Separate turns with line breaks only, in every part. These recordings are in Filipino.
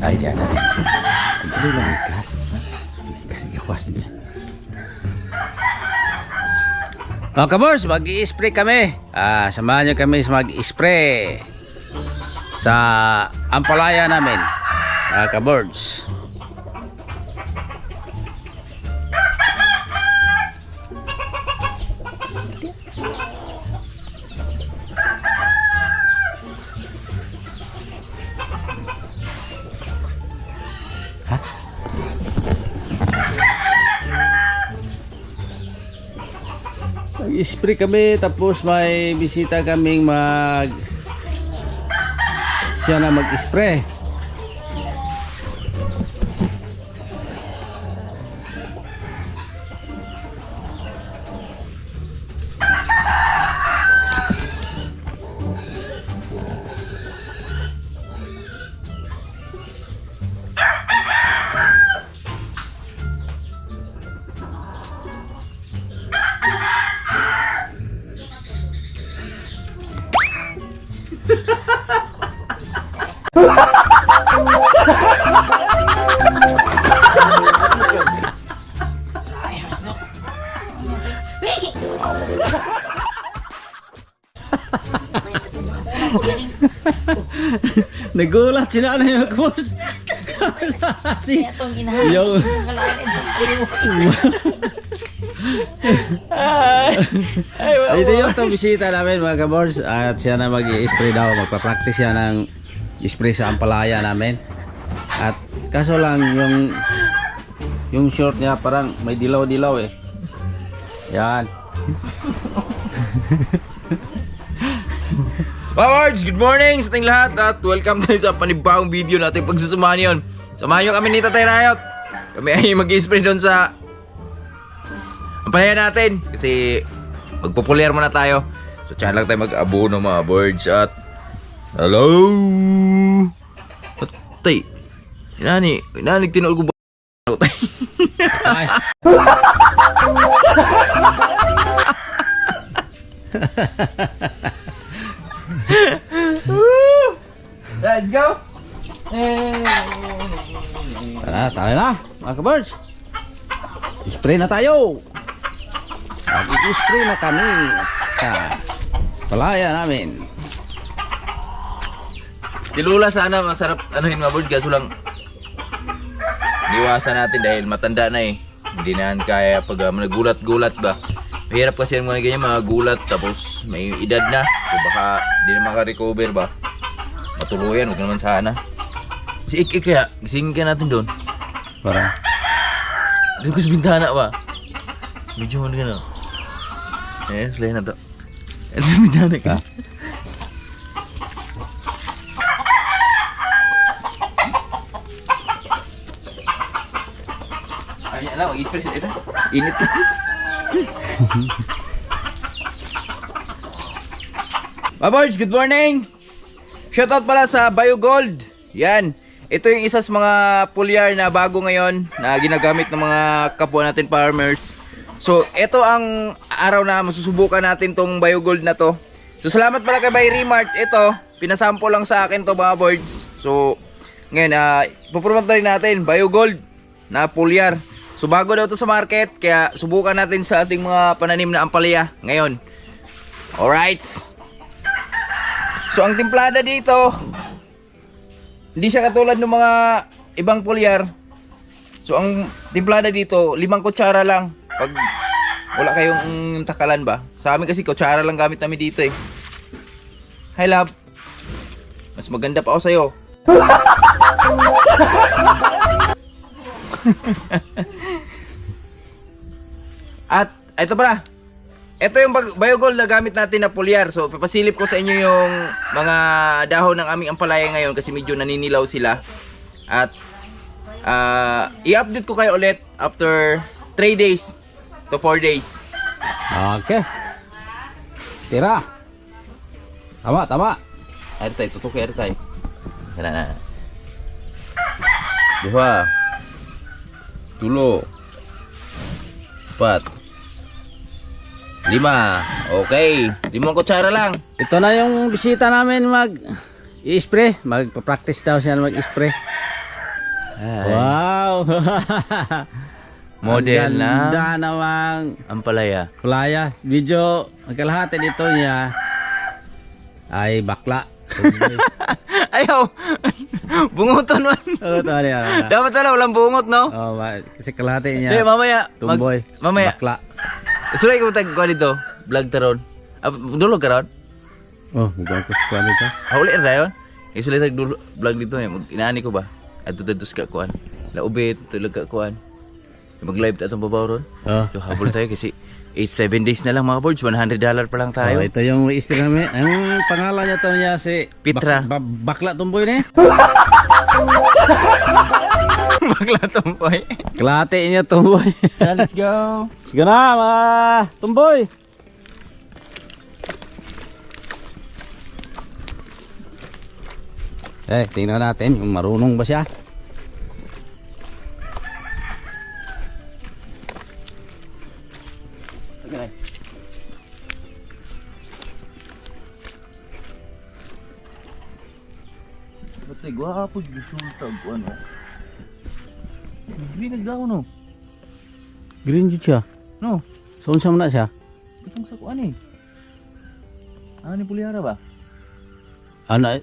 Ay, di ada. Tinggal lang gas. Gas iwas niya. Mga kabors, mag-i-spray kami. Samahan nyo kami mag-i-spray sa ampalaya namin. Kabors. Mag-spray kami, tapos may bisita kaming siya na mag-spray. Nagulat si nanay mga kabors. Yung ito yung bisita namin mga kabors. At siya na mag-i-spray daw. Magpa-practice siya ng spray sa ampalaya namin. At kaso lang yung short niya parang may dilaw-dilaw eh. Yan.
Powards, good morning sa ating lahat at welcome tayo sa panibagong video natin pagsasamahan yun. Samahan nyo kami ni Tatay Rayot. Kami ay mag-i-spray doon sa ampalaya natin kasi magpopulyar muna tayo. So tiyan lang tayo mag-abono mga birds. At hello Tatay, inanig tinuol ko ba?
Ay.
Let's go!
Tara na mga kabirds. Spray na tayo. Mag-i-spray na kami sa palaya namin.
Tilula sana masarap anuhin mga bird, kaso lang iwasan natin dahil matanda na eh. Hindi na kaya pag nagulat-gulat ba. Mahirap kasi yung mga ganyan, mga gulat tapos may edad na. So baka hindi na makarecover ba. Matuluyan, huwag naman sana. Si Ik kaya, gisingin ka natin doon.
Para
Doon ko sa bintana ba. Medyo ano gano'n. Slay na to. Ito sa bintana ka. Ay, alam, mag-i-spray sila ito. Init ka. Babards, good morning! Shoutout pala sa BioGold. Yan. Ito yung isa sa mga pulyar na bago ngayon na ginagamit ng mga kapwa natin farmers. So, ito ang araw na masusubukan natin tong BioGold na to. So, salamat pala kay Remart. Ito, pinasample lang sa akin to mga birds. So, ngayon, pupromote na rin natin BioGold na pulyar. So, bago daw to sa market, kaya subukan natin sa ating mga pananim na ampalaya ngayon. Alright. So, ang timplada dito, hindi siya katulad ng mga ibang pulyar. So, ang timplada dito, 5 kutsara lang. Pag wala kayong takalan ba. Sa amin kasi kutsara lang gamit namin dito eh. Hi love. Mas maganda pa ako sa'yo. At ito pala. Ito yung BioGold na gamit natin na pulyar. So papasilip ko sa inyo yung mga dahon ng aming ampalaya ngayon kasi medyo naninilaw sila. At i-update ko kayo ulit after 3 days to 4 days.
okay. Tira. Tama, tama.
Air tayo, tutok air tayo. Kana na. Dua. Tulo. 4. 5. Okay. 5 kutsara lang.
Ito na yung bisita namin i-spray. Magpa-practice daw siya mag-spray. Wow.
Model na
Ganda namang
ampalaya.
kulaya. Video, magkalahati dito niya ay bakla. Tumboy.
Ayaw. Bunguton man.
Oo, ito niya.
Dapat wala, walang bungot, no?
Oh, kasi kalahati
Eh,
niya.
mamaya.
Tumboy.
Mamaya.
Bakla.
Sulay ko tag ko dito. Vlog taron. Dulog ka ron?
Oh, mukhang ko sa nito.
Huli na yun. Sulay tag vlog dito. Inaani ko ba? Adto dadus ka kuan. Laubit, tulog ka kuan. Mag-live ta itong babaw ron.
Oh.
So habol tayo kasi 7 days na lang mga boards. $100 pa lang
Oh,
tayo.
ito yung i-spray namin. Ang pangalan niya to niya si
Pitra.
Bakla Tumboy ni.
Bakla tumpoy.
Kalahati niya Tumboy.
Let's go.
Sige na mga Tumboy. Tingnan natin kung marunong ba siya.
Batay, gwapo resulta ko ano. Hindi nagdaw no.
Green jud siya.
No,
So unsa man na siya?
itong sa kuan eh. Ano ni Puliara ba?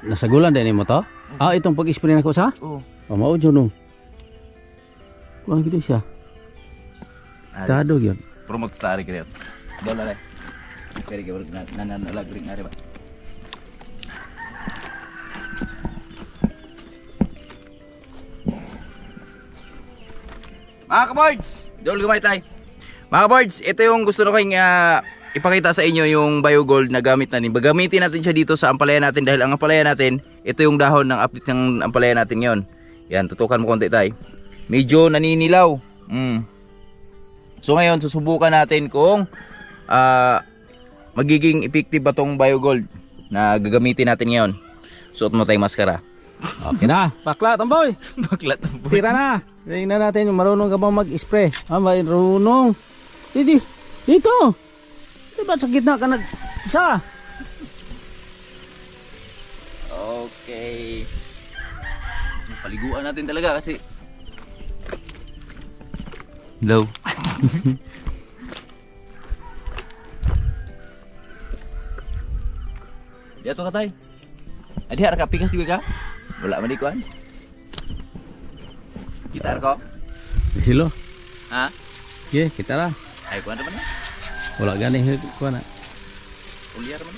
Nasagulan din mo to? Ah, itong pag-spray nako sa?
Oo.
Mao jud no. Kuan gid siya. Tado gyud.
Promote stari kaya. Dala lay. Kaya kaya nananalag ring ari ba? Mga kaboards, dol gamay tay. Mga kaboards, ito yung gusto ko kayong ipakita sa inyo yung BioGold na gamit natin. Gagamitin natin siya dito sa ampalaya natin dahil ang ampalaya natin, ito yung dahon ng update ng ampalaya natin yon. Yan, tutukan mo konti tay. Medyo naninilaw. So ngayon, susubukan natin kung magiging effective ba tong BioGold na gagamitin natin ngayon. Suot mo tayong maskara.
Okay na. Bakla Tumboy.
Baklat ang buhay.
Tira na. Tingnan natin kung marunong ka ba mag-spray. Ah, marunong. Dito. Diba sa gitna ka isa?
Okay. Paliguan natin talaga kasi low. Di ato ka tay. Adi harap ka pikas juga ka? Wala man di kuan. Gitar ko?
Silo.
Ha?
Okay, kita lah.
Ay kuan man.
Wala gani kuan na.
Uliar man.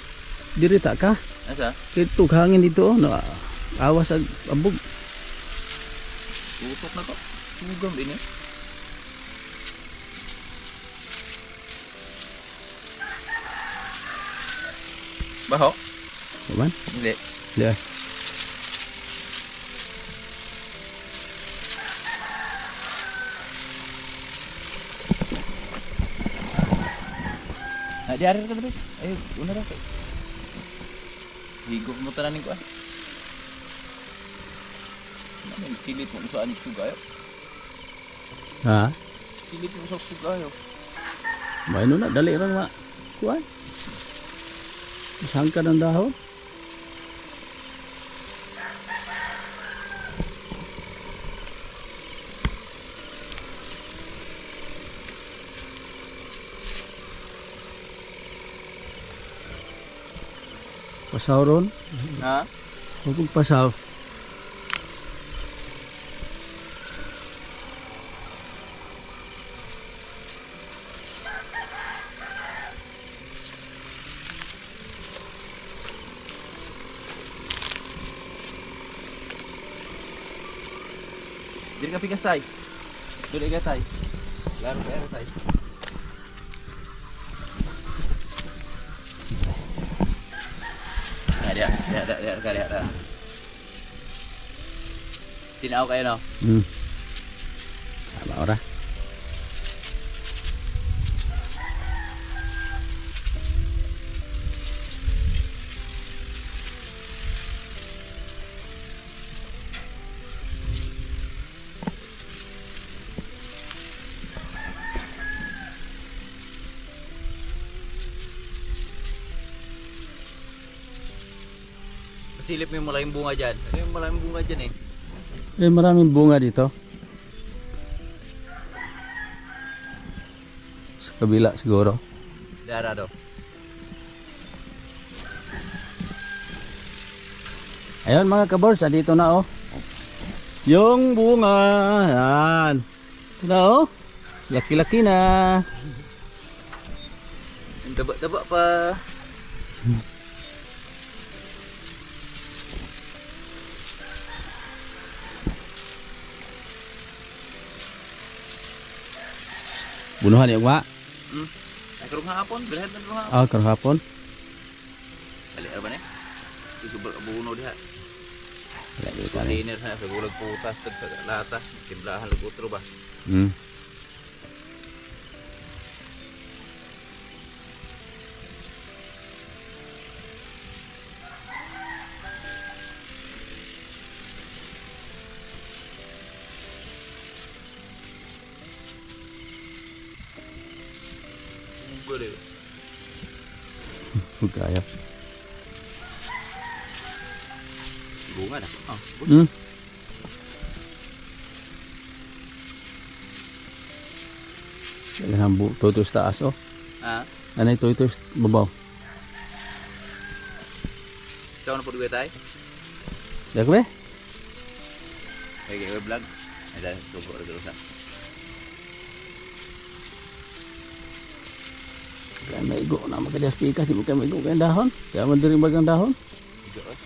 Diri tak ka?
Asa?
Kito hangin dito no. Awas ag abog.
Tutok na to. Sugam din eh. Baho?
Man.
Hindi.
Lihat.
Nah, di arir ka dali. Ayo, una ra. Higop mo tananin ko ah. Ano silit mo sa anik sugayo?
Ha?
Silit mo sa sugayo.
Maino na dali ra ma. Kuan. Sangka ng dahon. Pasaw ron.
Ha?
Huwag pasaw.
Dili ka pigas tay. Dili ka tay. Laro ka tay. Dia. Tinaw kayo no?
Tama ora.
Silip mo yung malaking bunga dyan. Ano yung malaking bunga dyan eh?
Maraming bunga dito. Sa kabila siguro.
Dara daw.
Ayun mga kabors, dito na oh. Yung bunga. Yan. Ito na oh. Laki-laki na.
Ang daba-daba pa.
Bunuhan yung nga.
Ay, karong hapon. Bilhan na karong hapon.
Ah, karhapon.
Dali, ano ba na? Isubal ka buno diha.
Lagi
Sa liner sa gulag putas, tag sa lata. Timplahan lagutro ba?
Hmm.
Boleh.
Kaya.
Bunga na. Ah,
Hmm. Kailangan tutos taas oh.
ah.
Ano ito babaw.
Ikaw na po duwe tayo?
Dak be?
Kaya vlog. Ay, dahil tubo rin sa.
Kaya may igo na magkadas pikas, di mo kayo may igo kayong dahon. Kaya madaling bagang dahon.
Ikaw eh.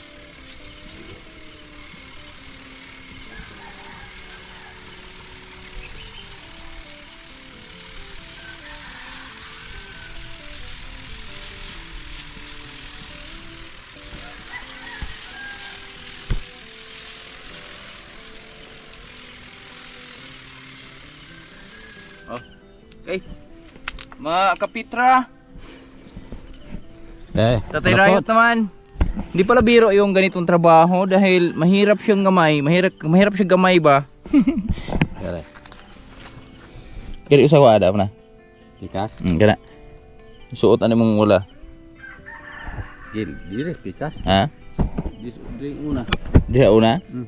Oh. Okay. Mga kapitra. Tatay Riot naman. Hindi pala biro yung ganitong trabaho dahil mahirap siyang gamay. Mahirap siyang gamay ba?
Kaya.
Kaya usawa ada na.
Pikas.
Kana. Suot ano mong wala.
Dire pikas.
Ha?
Di una.
Diha una?
Hmm.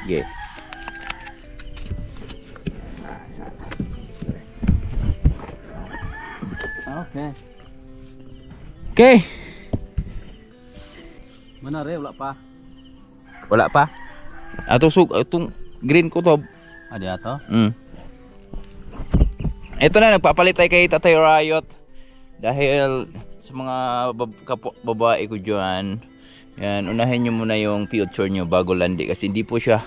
Okay.
Okay.
Okay.
Mana re wala pa.
Wala pa. Atong green ko to.
Ada ato.
Ito na, nagpapalit tayo kay Tatay Riot dahil sa mga babae ko dyan. Yan, unahin nyo muna yung future nyo bago landi kasi hindi po siya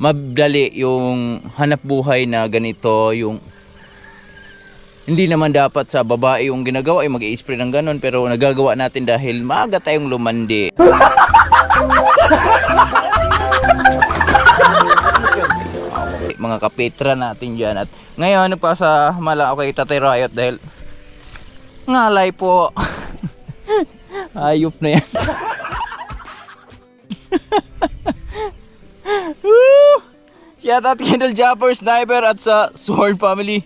madali yung hanap buhay na ganito. Yung hindi naman dapat sa babae yung ginagawa ay mag-i-spray ng ganon, pero nagagawa natin dahil maaga tayong lumandi. Mga kapitra natin dyan. At ngayon pa sa mala ako kay Tatay Riot dahil ngalay po. Ayop na yan. Shout out Kindle Japper, Sniper at sa Sword Family.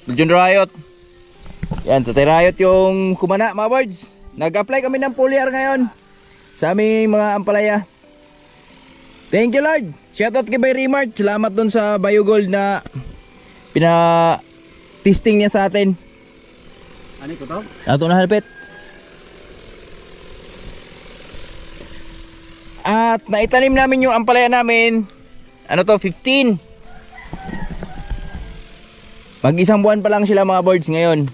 John Riot. Yan, Tatay Riot yung kumana mga birds. Nag-apply kami ng foliar ngayon sa aming mga ampalaya. Thank you Lord. Shoutout kay Bay Remart. Salamat dun sa Biogold na pina-testing niya sa atin.
Ano ko to?
Ato na halipit. At naitanim namin yung ampalaya namin. Ano to? 15. Mag isang buwan pa lang sila mga birds ngayon.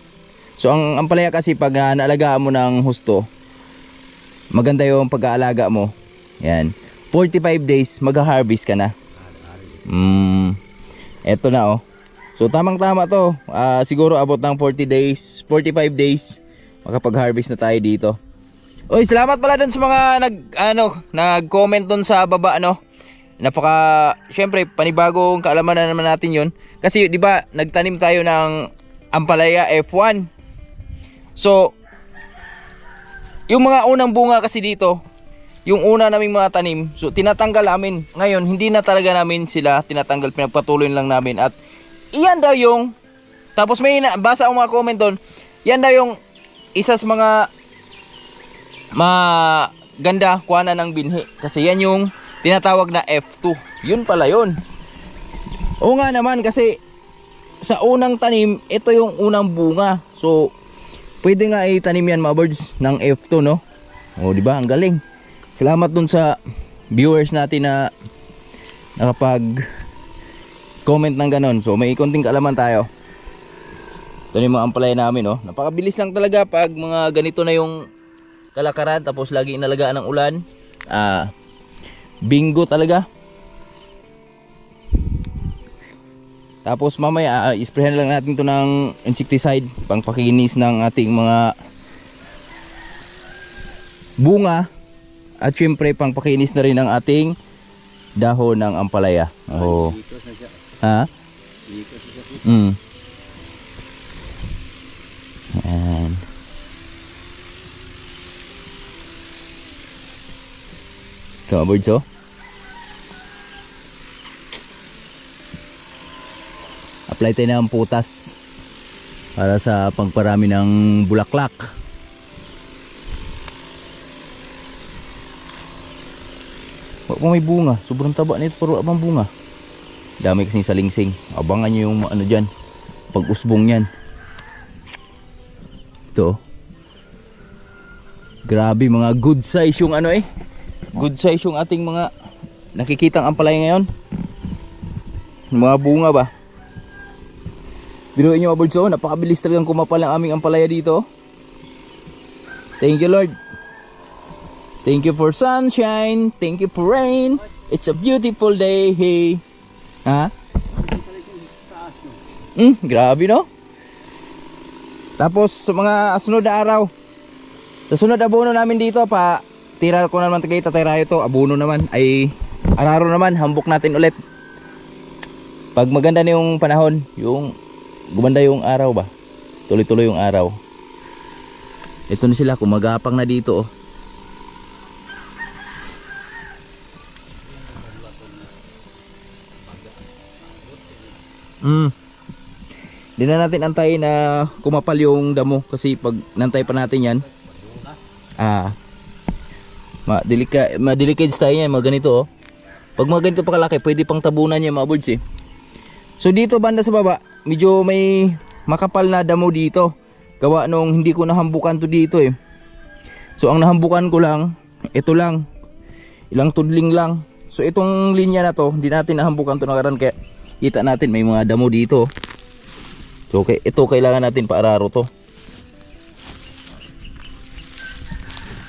So ang ampalaya kasi pag naalagaan mo ng husto, maganda yung pag-aalaga mo. Yan. 45 days mag-harvest ka na. Eto na oh. So tamang tama to. Siguro abot ng 40 days, 45 days makapag-harvest na tayo dito. Oy, salamat pala dun sa mga nag-comment dun sa baba syempre panibagong kaalaman na naman natin 'yon. Kasi 'di ba, nagtanim tayo ng ampalaya F1. So yung mga unang bunga kasi dito, yung una naming mga tanim, so tinatanggal namin. Ngayon, hindi na talaga namin sila tinatanggal, pinagpatuloy lang namin. At iyan daw yung, tapos may basa akong mga comment doon, yan daw yung isa sa mga maganda kuha na ng binhi. Kasi yan yung tinatawag na F2. Yun pala yun. Oo nga naman kasi sa unang tanim, ito yung unang bunga. So, pwede nga itanim yan mga birds ng F2, no? O, di ba? Ang galing. Salamat dun sa viewers natin na nakapag-comment ng ganon. So, may konting kaalaman tayo. Ito yung mga ampalaya namin, no? Napakabilis lang talaga pag mga ganito na yung kalakaran. Tapos lagi inalagaan ng ulan. Bingo talaga. Tapos mamaya isprayan lang natin to ng insecticide pang pakinis ng ating mga bunga at syempre pang pakinis na rin ng ating dahon ng ampalaya. Oh. Ha? Ayan. Ito mga birds, oh. Apply tayo ng putas para sa pagparami ng bulaklak. Wala pa may bunga. Sobrang taba nito pero wala pang bunga. Dami kasing salingsing. Abangan nyo yung ano dyan, pag-usbong yan. Ito. Grabe, mga good size yung ano eh. Good size yung ating mga nakikitang ampalaya ngayon. Mga bunga ba? Biruin nyo mga birds, oh, napakabilis talagang kumapal ang aming ampalaya dito. Thank you Lord. Thank you for sunshine. Thank you for rain. It's a beautiful day. Hey. Ha? Grabe, no? Tapos sa mga sunod na araw, sa sunod abono namin dito pa tira ko naman tagay tatayrayo to. Abono naman ay araro naman, hambok natin ulit. Pag maganda na yung panahon, yung gumanda yung araw ba, tuloy-tuloy yung araw. Ito na sila, kumagapang na dito, oh. Hindi na natin antayin na kumapal yung damo kasi pag nantay pa natin yan ma-delicate tayo yan, mga ganito, oh. Pag mga ganito pa kalaki, pwede pang tabunan yan mga birds, eh. So dito banda sa baba, medyo may makapal na damo dito. Gawa nung hindi ko nahambukan to dito, eh. So ang nahambukan ko lang, ito lang. Ilang tudling lang. So itong linya na to, hindi natin nahambukan to nakaraan kaya kita natin may mga damo dito. So okay, ito kailangan natin paararo to.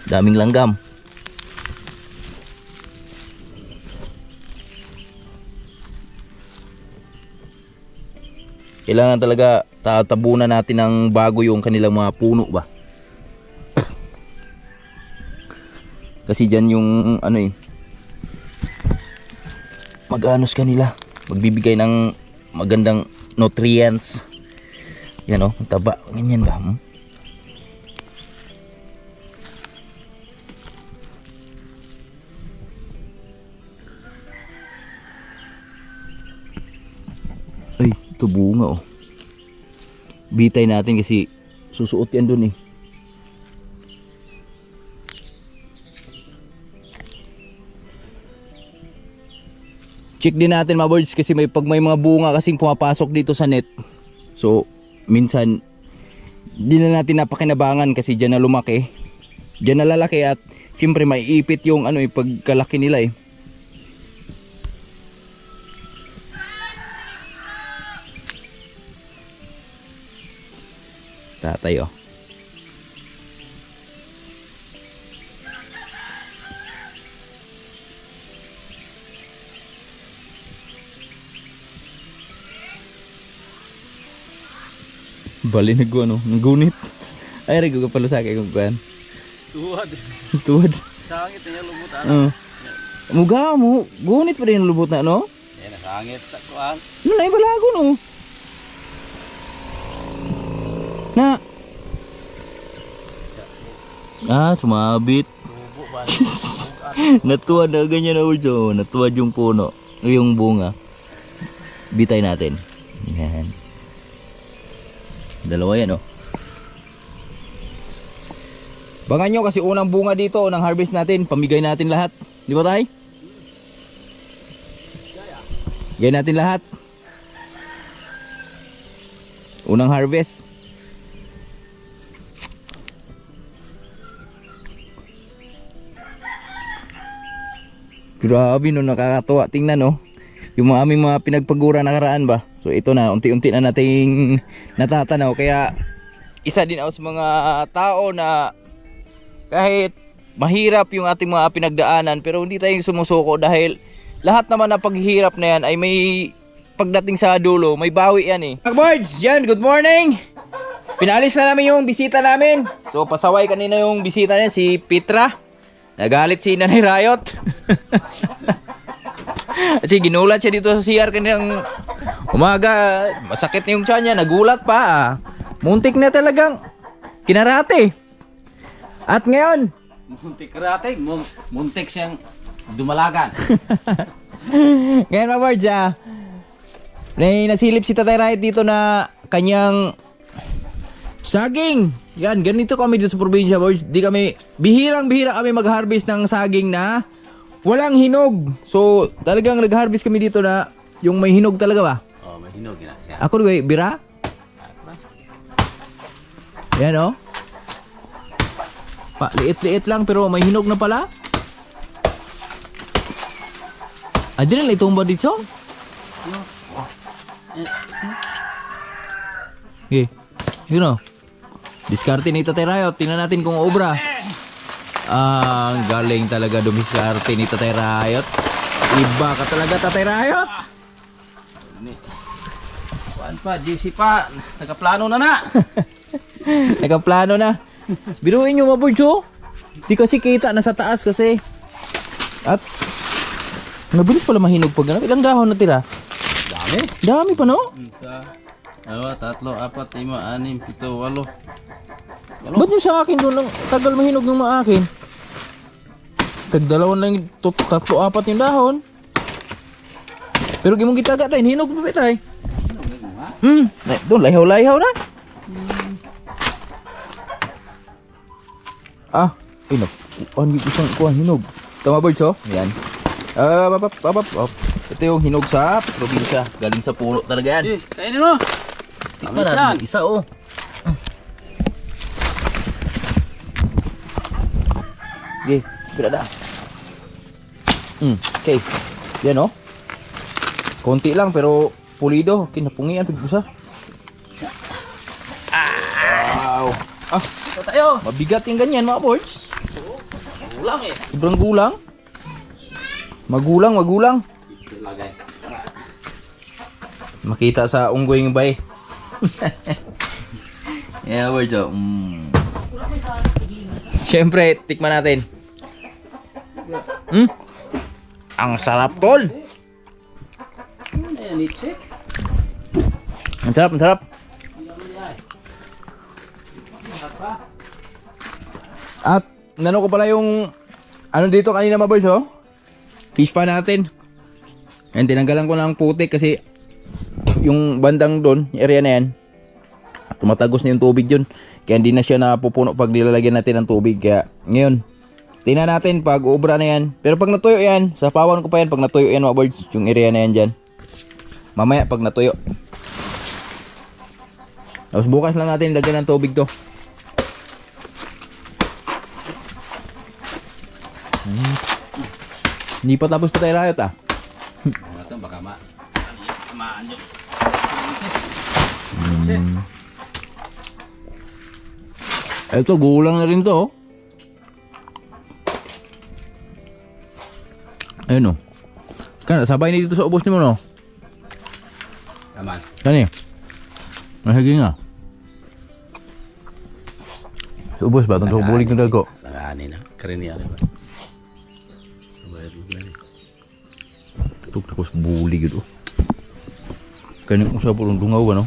Daming langgam. Kailangan talaga tatabunan natin ng bago yung kanilang mga puno ba. Kasi dyan yung ano eh, mag-anos kanila, magbibigay ng magandang nutrients. Yan o, taba, ganyan ba? Ay, ito bunga, oh. Bitay natin kasi susuot yan dun, eh. Check din natin mga birds kasi pag may mga bunga kasing pumapasok dito sa net. So minsan di na natin napakinabangan kasi dyan na lumaki, dyan na lalaki at siyempre may ipit yung ano, pagkalaki nila, eh. Tatay, oh. Balinig ko ano, ngunit. Ay, rigo ka pala sa akin kung kuhan.
Tuwad.
Tuwad.
Sangit niya lubot
Muga mo, gunit pa rin yung lubot na, no?
Yan, sangit sa kuhan.
Ano na, ibalago, no? Na. Sumabit.
Tubo ba?
Natuwad na ganyan na ulyo. Natuwad yung puno, yung bunga. Bitay natin. Yan. Dalawa yan, oh. Bangan nyo kasi unang bunga dito, unang harvest natin, pamigay natin lahat. Di ba tay? Bigay natin lahat. Unang harvest. Grabe no, nakakatuwa. Tingnan no. Yung mga aming mga pinagpagura nakaraan ba. So ito na, unti-unti na nating natatanaw. Kaya isa din ako sa mga tao na kahit mahirap yung ating mga pinagdaanan, pero hindi tayong sumusuko dahil lahat naman na paghihirap na yan ay may pagdating sa dulo, may bawi yan eh. Mga birds, yan, good morning! Pinalis na namin yung bisita namin. So pasaway kanina yung bisita niya, si Petra. Nagalit si Nanay Riot. Kasi ginulat siya dito sa CR kaninang umaga. Masakit na yung tiyan niya, nagulat pa ah. Muntik na talagang kinarate. At ngayon,
Muntik karate, muntik siyang dumalagan.
ngayon mga birds may nasilip si Tatay Riot dito na kanyang saging. Yan, ganito kami dito sa probinsya boys. Bihirang-bihira kami mag-harvest ng saging na walang hinog. So, talagang nag-harvest kami dito na yung may hinog talaga ba?
Oh, may hinog na siya.
Ako rin, bira? Yan oh. Liit-liit lang pero may hinog na pala. Di na itong ba dito? Okay, yun o. Diskarte ni Tatay Riot. Tingnan natin kung obra. Ang galing talaga dumiskarte ni Tatay Riot. Iba ka talaga Tatay Riot.
Kuan pa, GC pa, nakaplano na na.
Nakaplano na. Biruin nyo maburds oh. Di kasi kita, nasa taas kasi. At mabilis pala mahinog pag ganun. Ilang dahon na tira?
Dami.
Dami pa no?
Isa, dalawa, tatlo, apat, lima, anim, pito, walo.
Ba't yung sa akin doon, tagal mahinog yung mga akin? Tagdalawan lang yung tatlo, apat yung dahon. Pero gimong kita tayo, hinog pa ba tayo? Doon, layaw-layaw na. Hinog. Ano yung isang kuhan, hinog. Tama birds oh, yan. Ito yung hinog sa probinsya. Galing sa puno talaga yan.
Kainin mo.
Tikman na, isa oh. Okay, berada. Okay. Yan oh. Konti lang pero pulido. Kinapungian tigbusa. Wow.
Ito tayo.
Mabigat yung ganyan mga boys.
Ulang eh.
Sobrang gulang. Magulang.
Lagay.
Makita sa unggoy yung bay. Yeah, boys oh. Siyempre, tikman natin. Ang sarap tol.
Ayan, itse.
Ang sarap. At nano ko pala yung ano dito kanina mga boys oh. Fish pa natin. And tinanggalan ko ng putik kasi yung bandang doon, yung area na yan, tumatagos na yung tubig yun. Kaya hindi na siya napupuno pag nilalagyan natin ng tubig. Kaya ngayon, tingnan natin pag ubra na yan. Pero pag natuyo yan, sa pawan ko pa yan pag natuyo yan mga boys, yung area na yan dyan. Mamaya pag natuyo. Tapos bukas lang natin lagyan ng tubig to. Hindi pa tapos Tatay Riot ah.
Ito baka
Maanyo.
Ito gulang na rin to oh. Ayun oh. Kan sabay na dito sa ubos ni mo no.
Aman.
Kani. Mahagi nga. Sa ubos ba tong bulig ng dago.
Langani na. Karen yan ba?
Tuk takos bulig gitu. Kani mo sa pulong dungaw ba no?